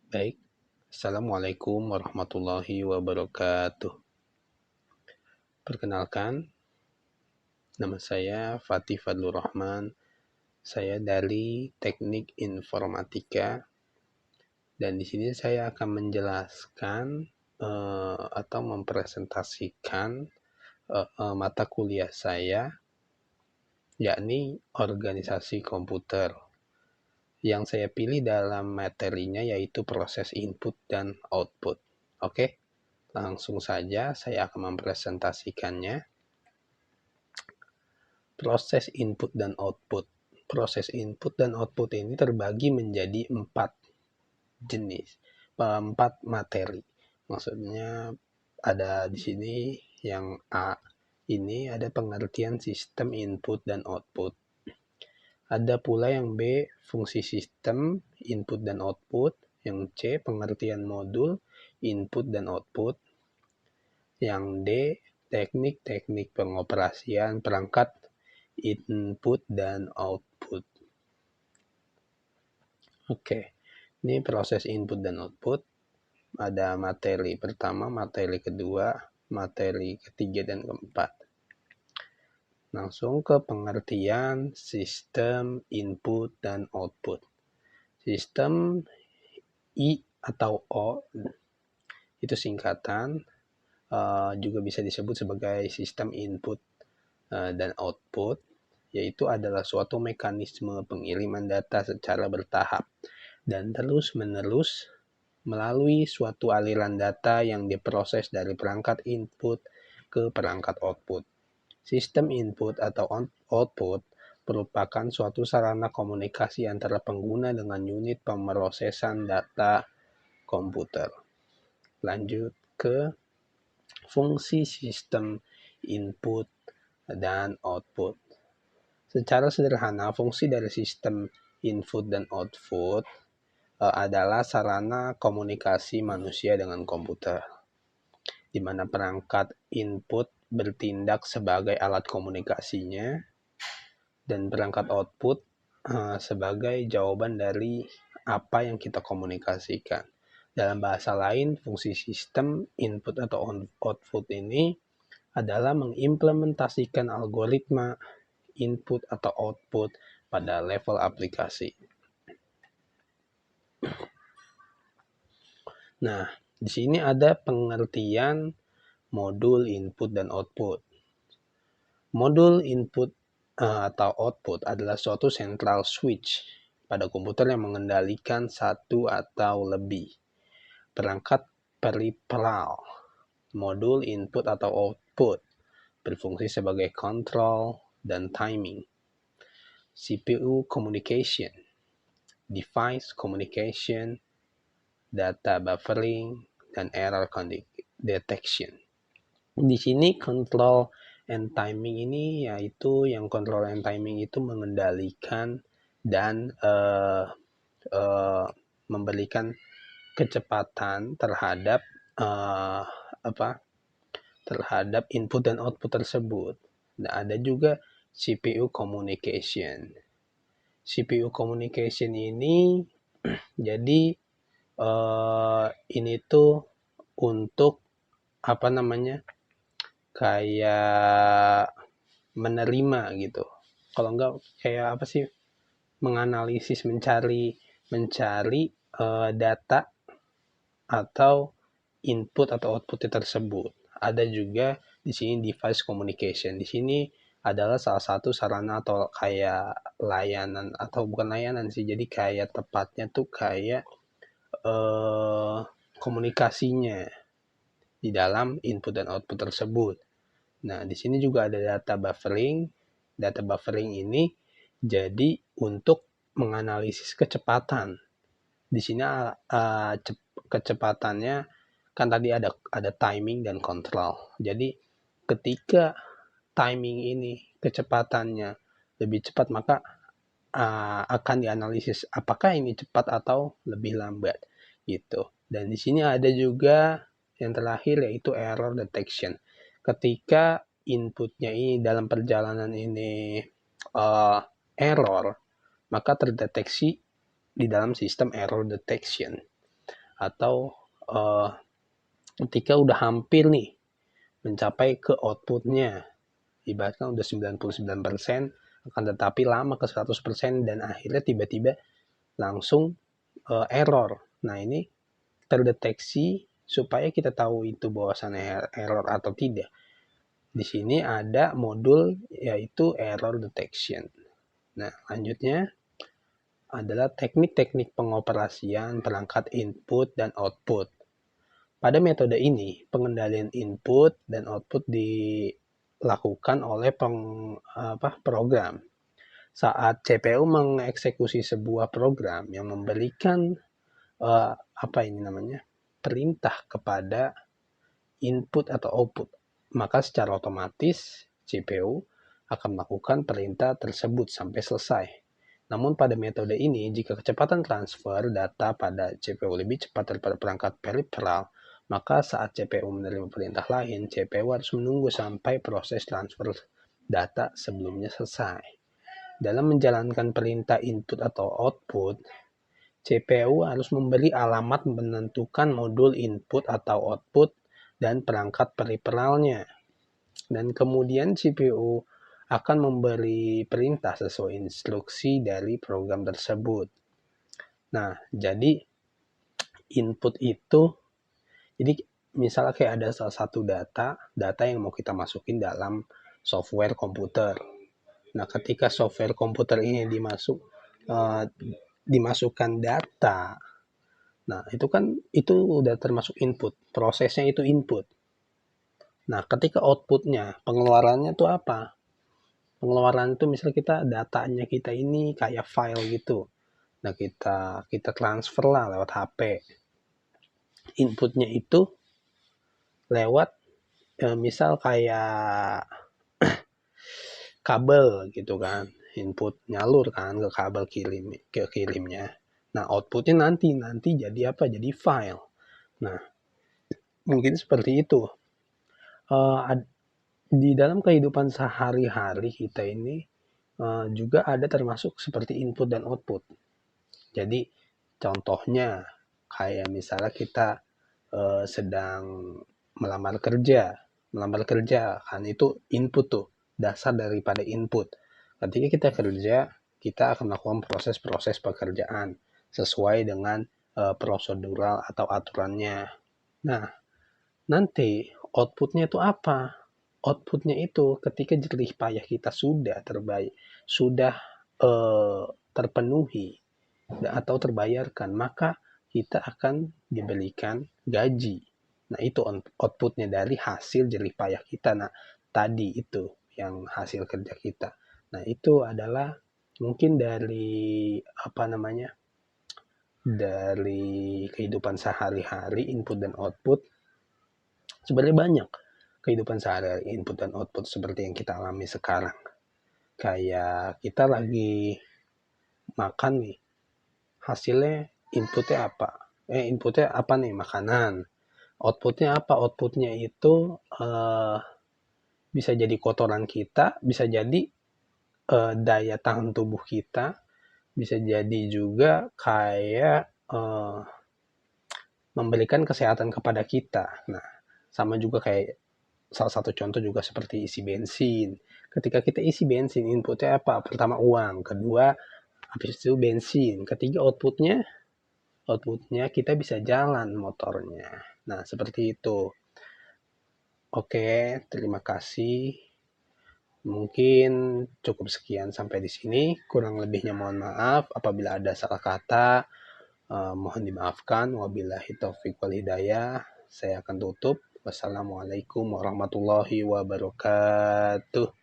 Baik, Assalamualaikum warahmatullahi wabarakatuh. Perkenalkan, nama saya Fatih Fadlur Rahman. Saya dari Teknik Informatika dan di sini saya akan menjelaskan atau mempresentasikan mata kuliah saya, yakni organisasi komputer. Yang saya pilih dalam materinya yaitu proses input dan output. Oke? Langsung saja saya akan mempresentasikannya. Proses input dan output. Proses input dan output ini terbagi menjadi 4 jenis, 4 materi. Maksudnya ada di sini yang A ini ada pengertian sistem input dan output. Ada pula yang B, fungsi sistem input dan output. Yang C, pengertian modul input dan output. Yang D, teknik-teknik pengoperasian perangkat input dan output. Oke, ini proses input dan output. Ada materi pertama, materi kedua, materi ketiga, dan keempat. Langsung ke pengertian sistem input dan output. Sistem I atau O itu singkatan, juga bisa disebut sebagai sistem input dan output, yaitu adalah suatu mekanisme pengiriman data secara bertahap dan terus-menerus melalui suatu aliran data yang diproses dari perangkat input ke perangkat output. Sistem input atau output merupakan suatu sarana komunikasi antara pengguna dengan unit pemrosesan data komputer. Lanjut ke fungsi sistem input dan output. Secara sederhana, fungsi dari sistem input dan output adalah sarana komunikasi manusia dengan komputer, di mana perangkat input bertindak sebagai alat komunikasinya dan perangkat output sebagai jawaban dari apa yang kita komunikasikan. Dalam bahasa lain, fungsi sistem input atau output ini adalah mengimplementasikan algoritma input atau output pada level aplikasi. Nah, di sini ada pengertian modul input dan output. Modul input atau output adalah suatu central switch pada komputer yang mengendalikan satu atau lebih perangkat peripheral. Modul input atau output berfungsi sebagai control dan timing, CPU communication, device communication, data buffering, dan error detection. Di sini control and timing ini yaitu yang control and timing itu mengendalikan dan memberikan kecepatan terhadap terhadap input dan output tersebut. Nah, ada juga CPU communication. CPU communication ini jadi ini tuh untuk kayak menerima gitu. Kalau enggak kayak apa sih, menganalisis, mencari data atau input atau output tersebut. Ada juga di sini device communication. Di sini adalah salah satu sarana atau kayak layanan, atau bukan layanan sih, jadi kayak tepatnya tuh kayak komunikasinya di dalam input dan output tersebut. Nah, di sini juga ada data buffering. Data buffering ini jadi untuk menganalisis kecepatan. Di sini kecepatannya kan tadi ada timing dan kontrol. Jadi ketika timing ini kecepatannya lebih cepat, maka akan dianalisis apakah ini cepat atau lebih lambat gitu. Dan di sini ada juga yang terakhir yaitu error detection. Ketika inputnya ini dalam perjalanan ini error, maka terdeteksi di dalam sistem error detection. atau ketika udah hampir nih mencapai ke outputnya, ibaratkan udah 99%, akan tetapi lama ke 100% dan akhirnya tiba-tiba langsung error. Nah, ini terdeteksi supaya kita tahu itu bahwasannya error atau tidak. Di sini ada modul yaitu error detection. Nah, lanjutnya adalah teknik-teknik pengoperasian perangkat input dan output. Pada metode ini, pengendalian input dan output dilakukan oleh program. Saat CPU mengeksekusi sebuah program yang memberikan perintah kepada input atau output, maka secara otomatis CPU akan melakukan perintah tersebut sampai selesai. Namun pada metode ini, jika kecepatan transfer data pada CPU lebih cepat daripada perangkat peripheral, maka saat CPU menerima perintah lain, CPU harus menunggu sampai proses transfer data sebelumnya selesai. Dalam menjalankan perintah input atau output, CPU harus memberi alamat menentukan modul input atau output dan perangkat peripheralnya. Dan kemudian CPU akan memberi perintah sesuai instruksi dari program tersebut. Nah, jadi input itu, jadi misalnya kayak ada salah satu data yang mau kita masukin dalam software komputer. Nah, ketika software komputer ini dimasukkan data, nah itu udah termasuk input, prosesnya itu input. Nah, ketika outputnya, pengeluarannya itu apa? Pengeluaran itu misalnya datanya kita ini kayak file gitu. Nah, kita transfer lah lewat HP. Inputnya itu lewat misal kayak kabel gitu kan. Input nyalur kan ke kabel kirimnya. Nah, outputnya nanti jadi apa? Jadi file. Nah, mungkin seperti itu. Di dalam kehidupan sehari-hari kita ini juga ada termasuk seperti input dan output. Jadi contohnya kayak misalnya kita sedang melamar kerja kan itu input tuh, dasar daripada input. Ketika kita kerja, kita akan melakukan proses-proses pekerjaan sesuai dengan prosedural atau aturannya. Nah, nanti outputnya itu apa? Outputnya itu ketika jerih payah kita sudah terpenuhi atau terbayarkan, maka kita akan diberikan gaji. Nah, itu outputnya dari hasil jerih payah kita. Nah, tadi itu yang hasil kerja kita. Nah, itu adalah mungkin dari dari kehidupan sehari-hari, input dan output. Sebenarnya banyak kehidupan sehari-hari, input dan output seperti yang kita alami sekarang. Kayak kita lagi makan nih, hasilnya inputnya apa nih? Makanan. Outputnya apa? Outputnya itu bisa jadi kotoran kita, bisa jadi daya tahan tubuh kita, bisa jadi juga kayak memberikan kesehatan kepada kita. Nah, sama juga kayak salah satu contoh juga seperti isi bensin. Ketika kita isi bensin, inputnya apa? Pertama uang, kedua habis itu bensin, ketiga outputnya kita bisa jalan motornya. Nah, seperti itu. Oke, terima kasih. Mungkin cukup sekian sampai di sini. Kurang lebihnya mohon maaf. Apabila ada salah kata, mohon dimaafkan. Wabillahi taufiq wal hidayah. Saya akan tutup. Wassalamualaikum warahmatullahi wabarakatuh.